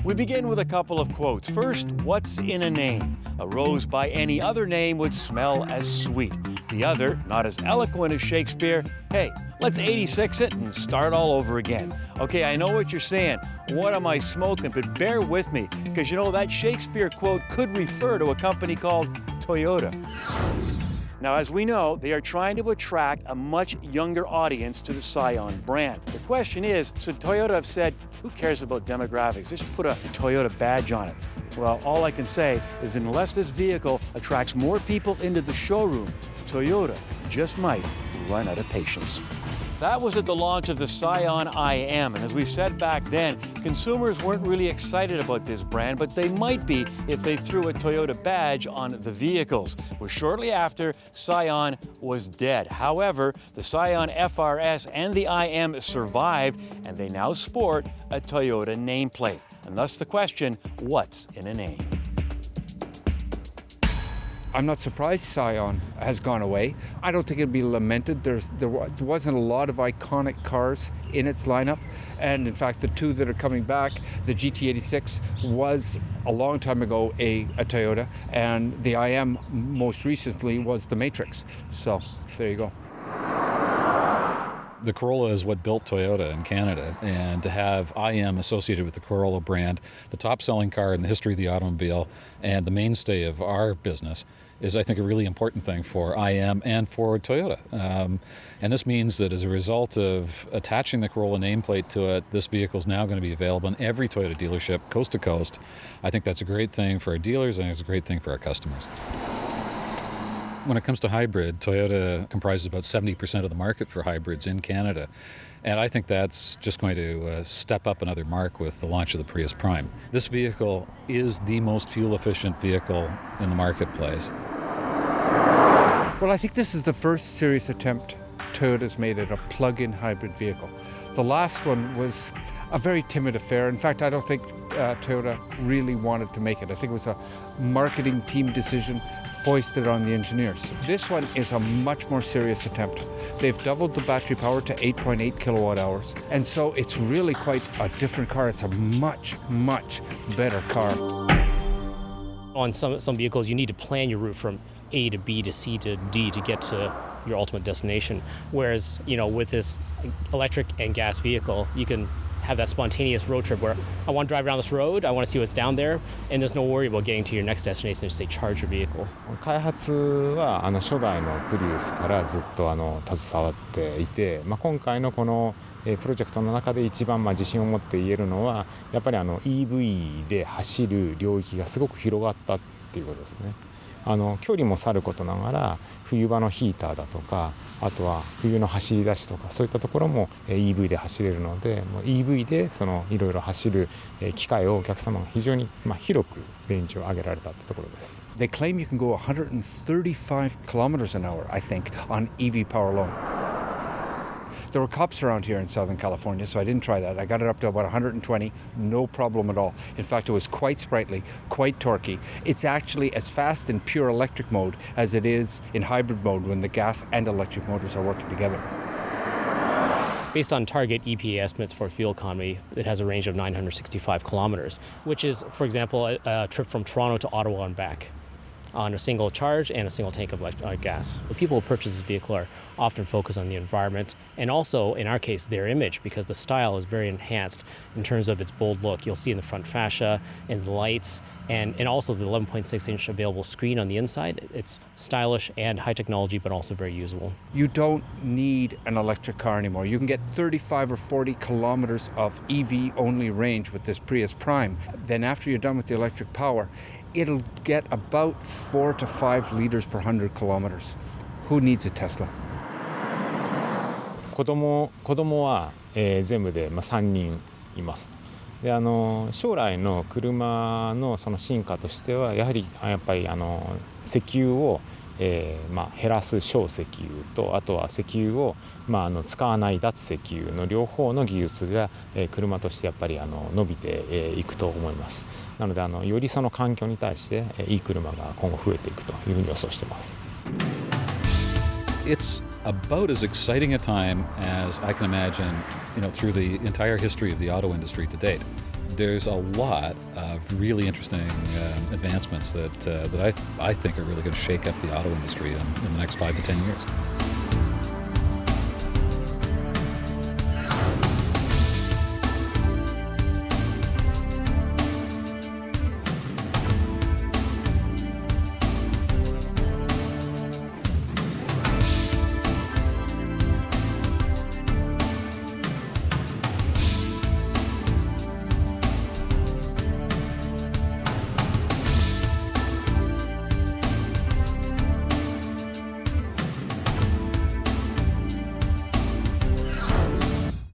We begin with a couple of quotes. First, what's in a name? A rose by any other name would smell as sweet. The other, not as eloquent as Shakespeare, hey, let's 86 it and start all over again. Okay, I know what you're saying. What am I smoking? But bear with me, because you know that Shakespeare quote could refer to a company called Toyota. Now, as we know, they are trying to attract a much younger audience to the Scion brand. The question is, should Toyota have said, who cares about demographics? Just put a Toyota badge on it. Well, all I can say is unless this vehicle attracts more people into the showroom, Toyota just might run out of patience. That was at the launch of the Scion IM, and as we said back then, consumers weren't really excited about this brand, but they might be if they threw a Toyota badge on the vehicles. Well, shortly after, Scion was dead. However, the Scion FRS and the IM survived, and they now sport a Toyota nameplate. And thus the question, what's in a name? I'm not surprised Scion has gone away. I don't think it'd be lamented. There wasn't a lot of iconic cars in its lineup. And in fact, the two that are coming back, the GT86 was a long time ago a Toyota, and the IM most recently was the Matrix. So there you go. The Corolla is what built Toyota in Canada, and to have IM associated with the Corolla brand, the top-selling car in the history of the automobile and the mainstay of our business, is, I think, a really important thing for IM and for Toyota. And this means that as a result of attaching the Corolla nameplate to it, this vehicle is now going to be available in every Toyota dealership, coast to coast. I think that's a great thing for our dealers, and it's a great thing for our customers. When it comes to hybrid, Toyota comprises about 70% of the market for hybrids in Canada. And I think that's just going to step up another mark with the launch of the Prius Prime. This vehicle is the most fuel-efficient vehicle in the marketplace. Well, I think this is the first serious attempt Toyota's made at a plug-in hybrid vehicle. The last one was a very timid affair. In fact, I don't think Toyota really wanted to make it. I think it was a marketing team decision foisted on the engineers. This one is a much more serious attempt. They've doubled the battery power to 8.8 kilowatt hours. And so it's really quite a different car. It's a much, much better car. On some vehicles, you need to plan your route from A to B to C to D to get to your ultimate destination. Whereas, with this electric and gas vehicle, you can have that spontaneous road trip where I want to drive around this road, I want to see what's down there, and there's no worry about getting to your next destination, just say charge your vehicle. 開発は初代のプリウスからずっと携わっていて、今回のこのプロジェクトの中で一番自信を持って言えるのはやっぱりEV で走る領域がすごく広がったっていうことですね。距離もさることながら冬場のヒーターだとかあとは冬の走り出しとかそういったところも EV で走れるのでもう EV でいろいろ走る機会をお客様が非常に広くレンジを上げられたってところです。They claim you can go 135 kilometers an hour, I think, on EV power alone. There were cops around here in Southern California, so I didn't try that. I got it up to about 120, no problem at all. In fact, it was quite sprightly, quite torquey. It's actually as fast in pure electric mode as it is in hybrid mode when the gas and electric motors are working together. Based on target EPA estimates for fuel economy, it has a range of 965 kilometers, which is, for example, a trip from Toronto to Ottawa and back on a single charge and a single tank of gas. The people who purchase this vehicle are often focused on the environment and also, in our case, their image, because the style is very enhanced in terms of its bold look. You'll see in the front fascia and the lights and also the 11.6-inch available screen on the inside. It's stylish and high technology, but also very usable. You don't need an electric car anymore. You can get 35 or 40 kilometers of EV-only range with this Prius Prime. Then after you're done with the electric power, it'll get about 4 to 5 liters per 100 kilometers. Who needs a Tesla? 子供は、全部で3人います。で将来の車のその進化としてはやっぱり石油を、減らす小石油とあとは石油を、使わない脱石油の両方の技術が、車としてやっぱり伸びていくと思います。なのでよりその環境に対していい車が今後増えていくというふうに予想しています。It's about as exciting a time as I can imagine, through the entire history of the auto industry to date. there's a lot of really interesting advancements that I think are really going to shake up the auto industry in the next 5 to 10 years.